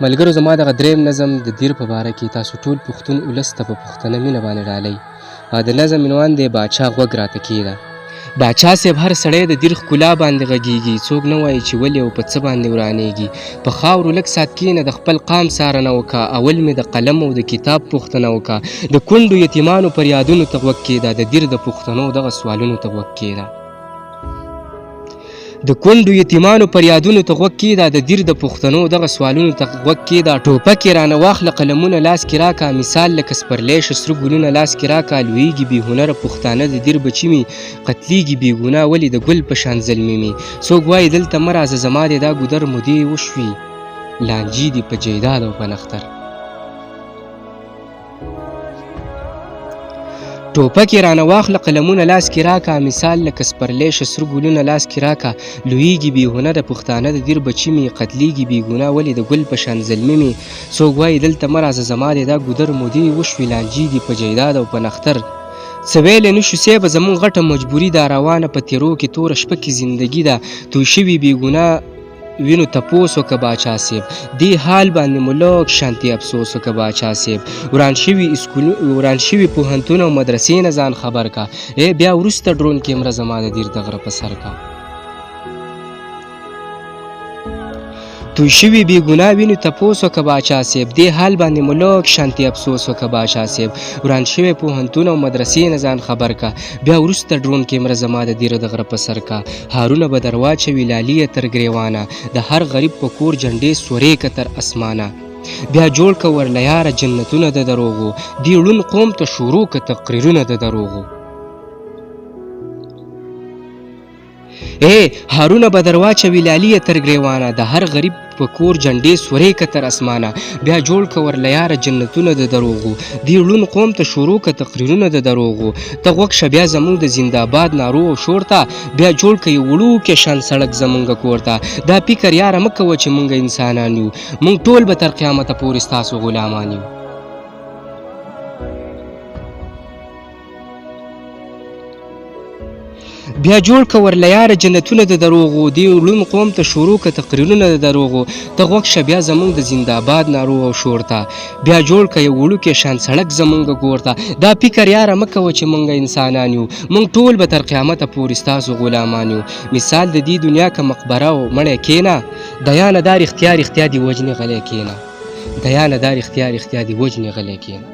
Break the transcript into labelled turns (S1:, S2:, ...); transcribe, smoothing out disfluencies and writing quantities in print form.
S1: ملګرو زما دغه دریم نظم د دیر په باره کې تاسو ټول پښتون ولس ته په پښتنه مینه باندې ډالۍ. د نظم عنوان دی باچا غوږ راته کېږده. باچا صاحب هر سړی د دیر ښکلا باندې غږیږي، څوک نه وایي چې ولې او په څه باندې ورانیږي. په خاورو لږ ساعت کښېنه د خپل قام څارنه وکړه، اول مې د قلم او د کتاب پوښتنه وکړه. د کونډو یتیمانو پر یادونو ته غوږ کېږده، د دیر د پښتنو دغه سوالونو ته غوږ کېږده. د کونډو یتیمانو پر یادونو ته غوږ کېږده، د دیر د پښتنو دغه سوالونو ته غوږ کېږده. ټوپک یې رانه واخله قلمونه لاس کې راکړه، مثال لکه سپرلی شه سره ګلونه لاس کې راکړه. لویږي بې هنره پښتانه د دیر بچي مې، قتلیږي بې ګناه ولې د ګل په شان زلمي مې. څوک وایي دلته مه راځه زما دی دا ګودر مودې وشوي، لانجې دي په جیداد او په نختر. ټوپک یې رانه واخله قلمونه لاس کې راکړه، مثال لکه سپرلی شه سره ګلونه لاس کې راکړه. لویږي بې هنره پښتانه د دیر بچي مې، قتلیږي بې ګناه ولې د ګل په شان زلمي مې. څوک وایي دلته مه راځه زما دی دا ګودر مودې وشوي، لانجې دي په جیداد او په نختر. څه ویلی نه شو صیبه زمونږ غټه مجبوري ده، روانه په تیرو کې توره شپه کې زندګي ده. توی شوي بې ګناه وینو تپوس وکړه باچا صاحب، دې حال باندې مو لږ شانتي افسوس وکړه باچا صاحب. وران شوي پوهنتون او مدرسې نه ځان خبر کا، بیا وروسته ډرون کیمره زما د دیر د غره په سر کا. توی شوي بې ګناه وینو تپوس وکړه باچا صاحب، دې حال باندې مو لږ شانتي افسوس وکړه باچا صاحب. وران شوی پوهنتون او مدرسې نه ځان خبر کا، بیا وروسته ډرون کیمره زما د دیر د غره په سر کا. هارونه به در واچوي لاليه تر ګریوانه، د هر غریب په کور جنډې سورې که تر اسمانه. بیا جوړ که ورله یاره جنتونه د دروغو، دې ړوند قوم ته شروع که تقریرونه د دروغو. هارونه به در واچوي لاليه تر ګریوانه، د هر غریب په کور جنډې سورې که تر اسمانه. بیا جوړ که ورله یاره جنتونه د دروغو، دې ړوند قوم ته شروع که تقریرونه د دروغو. ته غوږ شه بیا زمونږ د زنده‌باد نارو او شور ته، بیا جوړ که یو وړوکی شان سړک زمونږ کور ته. دا فکر یاره مه کوه چې مونږ انسانان یو، مونږ ټول به تر قیامته پورې ستاسو غلامان یو. بیا جوړ که ورله یاره جنتونه د دروغو، دې ړوند قوم ته شروع که تقریرونه د دروغو. ته غوږ شه بیا زمونږ د زنده‌باد نارو او شور ته، بیا جوړ که یو وړوکی شان سړک زمونږ کور ته. دا فکر یاره مه کوه چې مونږ انسانان یو، مونږ ټول به تر قیامته پورې ستاسو غلامان یو. مثال د دې دنیا که مقبره او مړی کېنه، دیانه دا رښتیا رښتیا دې وجنې غلی کېنه، دیانه دا رښتیا رښتیا دې وجنې غلی کېنه.